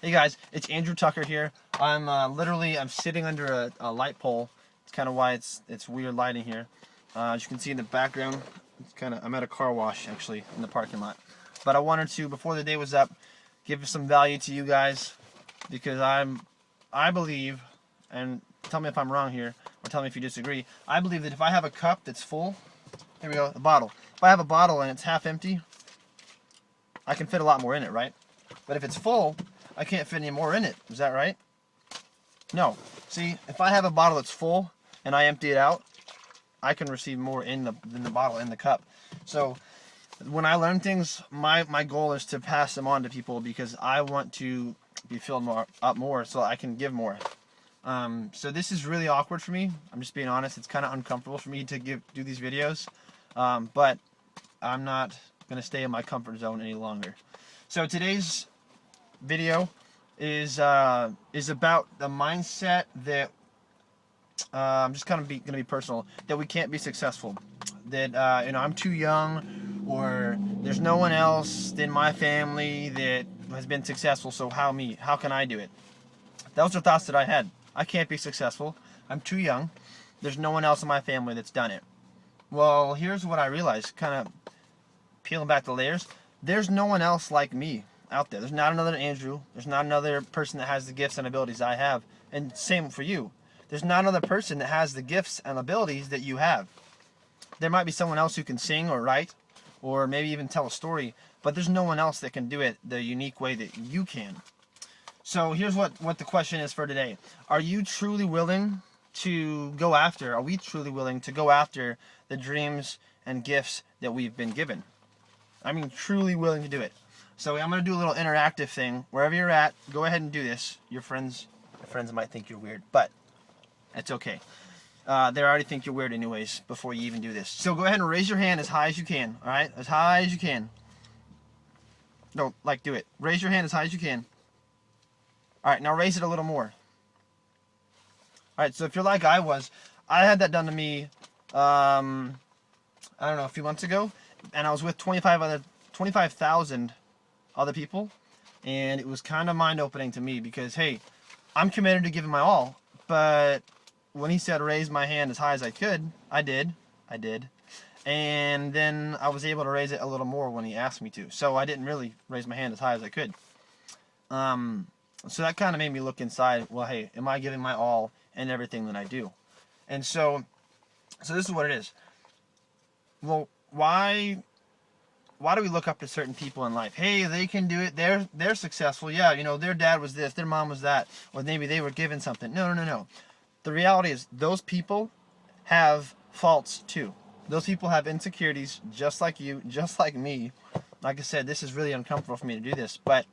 Hey guys, it's Andrew Tucker here. I'm I'm sitting under a light pole. It's kind of why it's weird lighting here. As you can see in the background, I'm at a car wash actually in the parking lot. But I wanted to, before the day was up, give some value to you guys because I believe, and tell me if I'm wrong here or tell me if you disagree. I believe that if I have a cup that's full, here we go, a bottle. If I have a bottle and it's half empty, I can fit a lot more in it, right? But if it's full, I can't fit any more in it. Is that right? No. See, if I have a bottle that's full and I empty it out, I can receive more in the bottle, in the cup. So when I learn things, my goal is to pass them on to people because I want to be filled up more so I can give more. So this is really awkward for me. I'm just being honest. It's kind of uncomfortable for me to do these videos, but I'm not gonna stay in my comfort zone any longer. So today's video is about the mindset that I'm just kind of gonna be personal, that we can't be successful, that I'm too young, or there's no one else in my family that has been successful, so how can I do it? Those are thoughts that I had. I can't be successful, I'm too young, there's no one else in my family that's done it. Well, here's what I realized, kind of peeling back the layers. There's no one else like me out there. There's not another Andrew. There's not another person that has the gifts and abilities I have. And same for you. There's not another person that has the gifts and abilities that you have. There might be someone else who can sing or write or maybe even tell a story, but there's no one else that can do it the unique way that you can. So here's what the question is for today. Are you truly willing to go after, are we truly willing to go after the dreams and gifts that we've been given? I mean, truly willing to do it. So I'm going to do a little interactive thing. Wherever you're at, go ahead and do this. Your friends might think you're weird, but it's okay. They already think you're weird anyways before you even do this. So go ahead and raise your hand as high as you can, all right? As high as you can. No, do it. Raise your hand as high as you can. All right, now raise it a little more. All right, so if you're like I was, I had that done to me, I don't know, a few months ago, and I was with 25,000 other people, and it was kind of mind-opening to me because, hey, I'm committed to giving my all, but when he said raise my hand as high as I could, I did, and then I was able to raise it a little more when he asked me to, so I didn't really raise my hand as high as I could. So that kind of made me look inside, well, hey, am I giving my all in everything that I do? And so this is what it is. Well, why do we look up to certain people in life? Hey, they can do it. They're successful. Yeah, their dad was this, their mom was that, or maybe they were given something. No. The reality is those people have faults too. Those people have insecurities just like you, just like me. Like I said, this is really uncomfortable for me to do this, but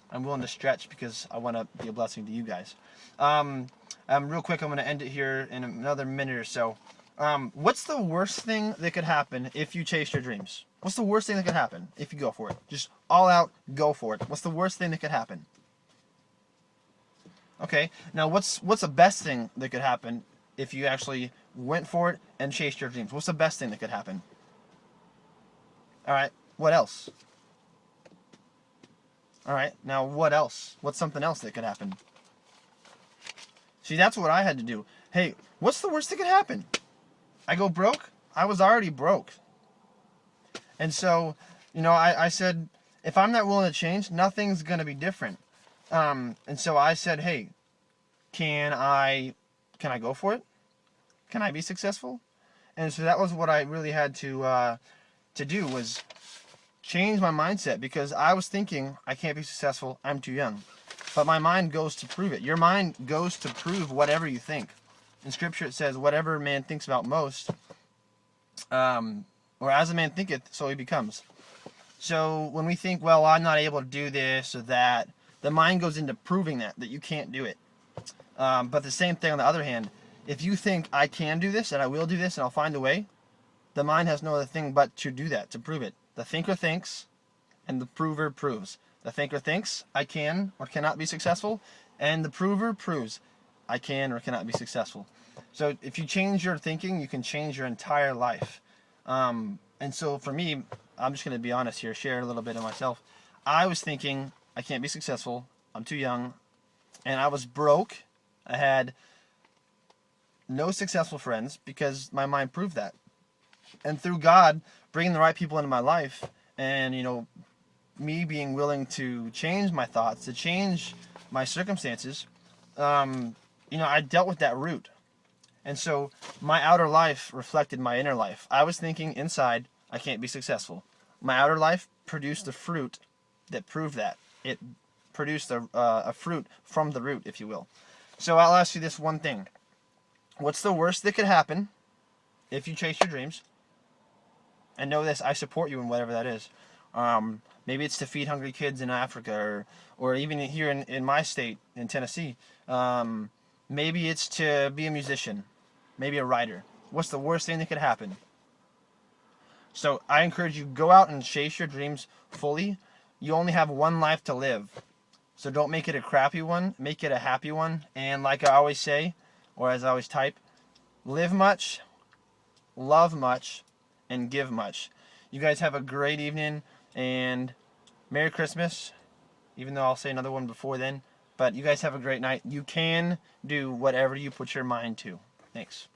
I'm willing to stretch because I want to be a blessing to you guys. Real quick, I'm going to end it here in another minute or so. What's the worst thing that could happen if you chase your dreams? What's the worst thing that could happen if you go for it? Just all out, go for it. What's the worst thing that could happen? Okay, now what's the best thing that could happen if you actually went for it and chased your dreams? What's the best thing that could happen? All right, what else? All right, now what else? What's something else that could happen? See, that's what I had to do. Hey, what's the worst that could happen? I go broke? I was already broke. And so, I said, if I'm not willing to change, nothing's going to be different. And so I said, hey, can I go for it? Can I be successful? And so that was what I really had to do, was change my mindset, because I was thinking I can't be successful, I'm too young. But my mind goes to prove it. Your mind goes to prove whatever you think. In Scripture it says, whatever man thinks about most, or as a man thinketh, so he becomes. So when we think, well, I'm not able to do this or that, the mind goes into proving that you can't do it. But the same thing on the other hand, if you think I can do this and I will do this and I'll find a way, the mind has no other thing but to do that, to prove it. The thinker thinks, and the prover proves. The thinker thinks, I can or cannot be successful, and the prover proves, I can or cannot be successful. So if you change your thinking, you can change your entire life. And so for me, I'm just going to be honest here, share a little bit of myself. I was thinking, I can't be successful, I'm too young, and I was broke. I had no successful friends because my mind proved that. And through God bringing the right people into my life, and me being willing to change my thoughts, to change my circumstances, I dealt with that root. And so my outer life reflected my inner life. I was thinking inside, I can't be successful. My outer life produced the fruit that proved that. It produced a fruit from the root, if you will. So I'll ask you this one thing. What's the worst that could happen if you chase your dreams? And know this, I support you in whatever that is. Maybe it's to feed hungry kids in Africa, or even here in my state, in Tennessee. Maybe it's to be a musician, maybe a writer. What's the worst thing that could happen? So I encourage you, go out and chase your dreams fully. You only have one life to live. So don't make it a crappy one, make it a happy one. And like I always say, or as I always type, live much, love much, and give much. You guys have a great evening, and Merry Christmas, even though I'll say another one before then. But you guys have a great night. You can do whatever you put your mind to. Thanks.